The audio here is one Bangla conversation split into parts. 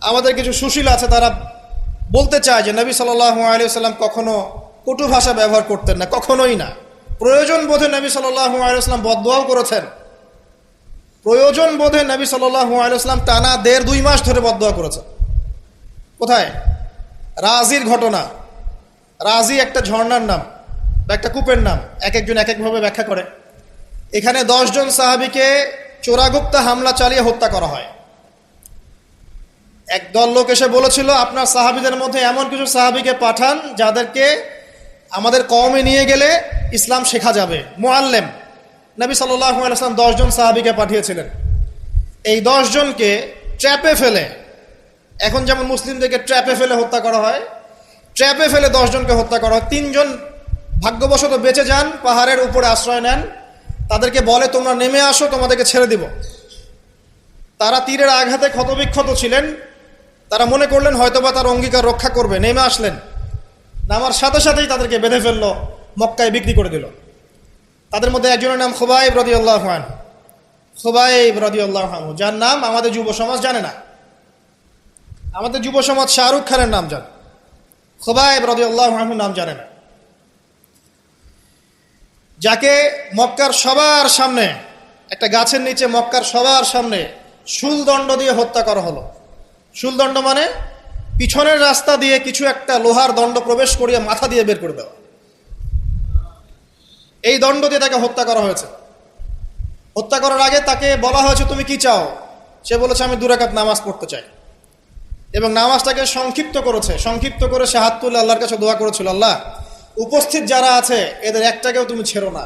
আমাদের কিছু সুশীল আছে, তারা বলতে চায় যে নবী সাল্লাল্লাহু আলাইহি ওয়াসাল্লাম কখনো কটু ভাষা ব্যবহার করতেন না, কখনোই না। প্রয়োজন বোধে নবী সাল্লাল্লাহু আলাইহি ওয়াসাল্লাম বদদুয়াও করেছেন। প্রয়োজন বোধে নবী সাল্লাল্লাহু আলাইহি ওয়াসাল্লাম টানা 1.5-2 মাস ধরে বদদুয়া করেছেন। কোথায়? রাজির ঘটনা। রাজি একটা ঝর্ণার নাম বা একটা কূপের নাম, এক একজন এক একভাবে ব্যাখ্যা করে। এখানে 10 জন সাহাবীকে চোরাগুপ্তা হামলা চালিয়ে হত্যা করা হয়। একদল লোক এসে বলেছিল, আপনার সাহাবীদের মধ্যে এমন কিছু সাহাবীকে পাঠান যাদেরকে আমাদের কওমে নিয়ে গেলে ইসলাম শেখা যাবে, মুআল্লিম। নবী সাল্লাল্লাহু আলাইহি ওয়াসাল্লাম 10 জন সাহাবীকে পাঠিয়েছিলেন। এই 10 জনকে ট্র্যাপে ফেলে, এখন যেমন মুসলিমদেরকে ট্র্যাপে ফেলে হত্যা করা হয়, ট্র্যাপে ফেলে 10 জনকে হত্যা করা হয়। 3 জন ভাগ্যবশত বেঁচে যান, পাহাড়ের উপরে আশ্রয় নেন। তাদেরকে বলে, তোমরা নেমে আসো, তোমাদেরকে ছেড়ে দিব। তারা তীরের আঘাতে ক্ষতবিক্ষত ছিলেন। তারা মনে করলেন হয়তোবা তার অঙ্গীকার রক্ষা করবে, নেমে আসলেন। নামার সাথে সাথেই তাদেরকে বেঁধে ফেললো, মক্কায় বিক্রি করে দিল। তাদের মধ্যে একজনের নাম খুবাইব রাদিয়াল্লাহু আনহু। খুবাইব রাদিয়াল্লাহু আনহু, যার নাম আমাদের যুব সমাজ জানে না। আমাদের যুব সমাজ শাহরুখ খানের নাম জানে, খুবাইব রাদিয়াল্লাহু আনহু নাম জানে না। যাকে মক্কার সবার সামনে, একটা গাছের নিচে মক্কার সবার সামনে শুলদণ্ড দিয়ে হত্যা করা হলো। শুলদণ্ড মানে পিছনের রাস্তা দিয়ে কিছু একটা লোহার দণ্ড প্রবেশ করিয়ে মাথা দিয়ে বের করে দেওয়া। এই দণ্ড দিয়ে তাকে হত্যা করা হয়েছে। হত্যা করার আগে তাকে বলা হয়েছে, তুমি কি চাও? সে বলেছে, আমি 2 রাকাত নামাজ পড়তে চাই। এবং নামাজটাকে সংক্ষিপ্ত করেছে। সংক্ষিপ্ত করে সে হাত তুলে আল্লাহর কাছে দোয়া করেছিল, আল্লাহ, উপস্থিত যারা আছে এদের একটাকেও তুমি ছেড়ো না।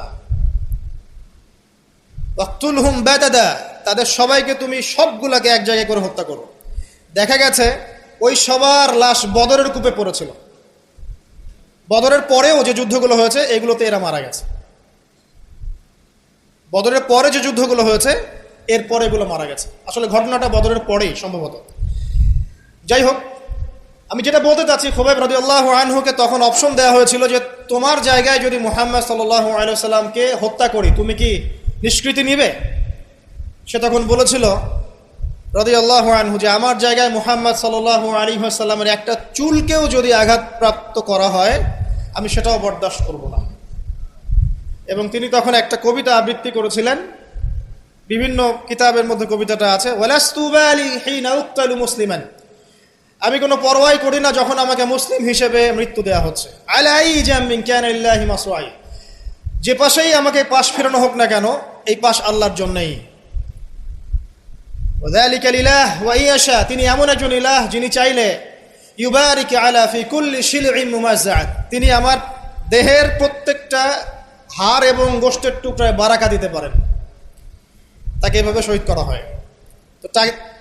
ওয়াকতুলহুম বাদাদা, তাদের সবাইকে তুমি সবগুলাকে এক জায়গায় করে হত্যা করো। দেখা গেছে ওই সবার লাশ বদরের কূপে পড়েছিল। বদরের পরেও যে যুদ্ধগুলো হয়েছে এগুলোতে এরা মারা গেছে। বদরের পরে যে যুদ্ধগুলো হয়েছে এরপরে এগুলো মারা গেছে। আসলে ঘটনাটা বদরের পরেই সম্ভবত। যাই হোক, আমি যেটা বলতে চাচ্ছি, খুবাইব রাদিয়াল্লাহু আনহুকে তখন অপশন দেওয়া হয়েছিল যে তোমার জায়গায় যদি মুহাম্মদ সাল্লাল্লাহু আলাইহি ওয়াসাল্লামকে হত্যা করি, তুমি কি নিষ্কৃতি নিবে? সে তখন বলেছিল রাদিয়াল্লাহু আনহু যে আমার জায়গায় মুহাম্মদ সাল্লাল্লাহু আলাইহি ওয়াসাল্লামের একটা চুলকেও যদি আঘাতপ্রাপ্ত করা হয় আমি সেটাও বরদাস্ত করব না। এবং তিনি তখন একটা কবিতা আবৃত্তি করেছিলেন। বিভিন্ন কিতাবের মধ্যে কবিতাটা আছে, ওয়ালাস্তু বালি হিনা উক্তালু মুসলিমান, আমি কোনো পরোয়াই করি না যখন আমাকে মুসলিম হিসেবে মৃত্যু দেওয়া হচ্ছে। আলাই জামিন কানা লিল্লাহি মাসরাই, যে পাশেই আমাকে পাশ ফেরানো হোক না কেন, এই পাশ আল্লাহর জন্যই। ওয়াযালিকা লিলাহ ওয়া ইয়াশা, তিনি এমন একজন ইলাহ যিনি চাইলে ইউবারিক আলা ফি কুল্লি শিলইন মুমাজ্জাআত, তিনি আমার দেহের প্রত্যেকটা হাড় এবং গোশতের টুকরায় বারাকা দিতে পারেন। তাকে এভাবে শহীদ করা হয়। তো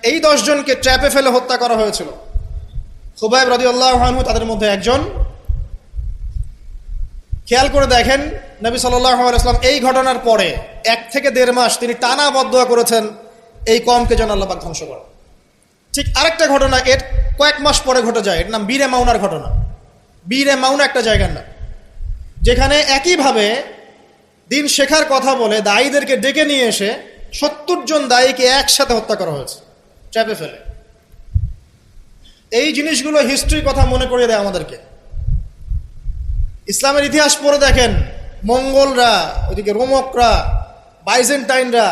এই 10 জনকে ট্র্যাপে ফেলে হত্যা করা হয়েছিল। খুবাইব রাদিয়াল্লাহু আনহু তাদের মধ্যে একজন। খেয়াল করে দেখেন, নবী সাল্লাল্লাহু আলাইহি ওয়াসাল্লাম এই ঘটনার পরে 1 থেকে 1.5 মাস তিনি টানা বদদুয়া করেছেন এই কওমকে যেন আল্লাহ পাক ধ্বংস করে। ঠিক আরেকটা ঘটনা এর কয়েক মাস পরে ঘটে যায়, এর নাম বীরে মাউনার ঘটনা। বীরে মাউনা একটা জায়গার নাম, যেখানে একইভাবে দিন শেখার কথা বলে দায়ীদেরকে ডেকে নিয়ে এসে 70 জন দায়ীকে একসাথে হত্যা করা হয়েছে ট্র্যাপে ফেলে। এই জিনিসগুলো হিস্ট্রির কথা মনে করিয়ে দেয় আমাদেরকে। ইসলামের ইতিহাস পড়ে দেখেন, মঙ্গলরা, ওইদিকে রোমকরা, বাইজেন্টাইনরা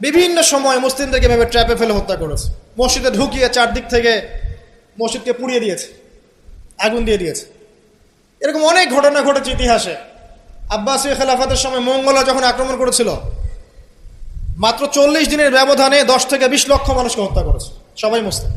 বিভিন্ন সময় মুসলিমদেরকে ভেবে ট্র্যাপে ফেলে হত্যা করেছে। মসজিদে ঢুকিয়ে চারদিক থেকে মসজিদকে পুড়িয়ে দিয়েছে, আগুন দিয়ে দিয়েছে। এরকম অনেক ঘটনা ঘটেছে ইতিহাসে। আব্বাসীয় খেলাফতের সময় মঙ্গলরা যখন আক্রমণ করেছিল, মাত্র 40 দিনের ব্যবধানে 10 থেকে 20 লক্ষ মানুষকে হত্যা করেছে, সবাই মুসলিম।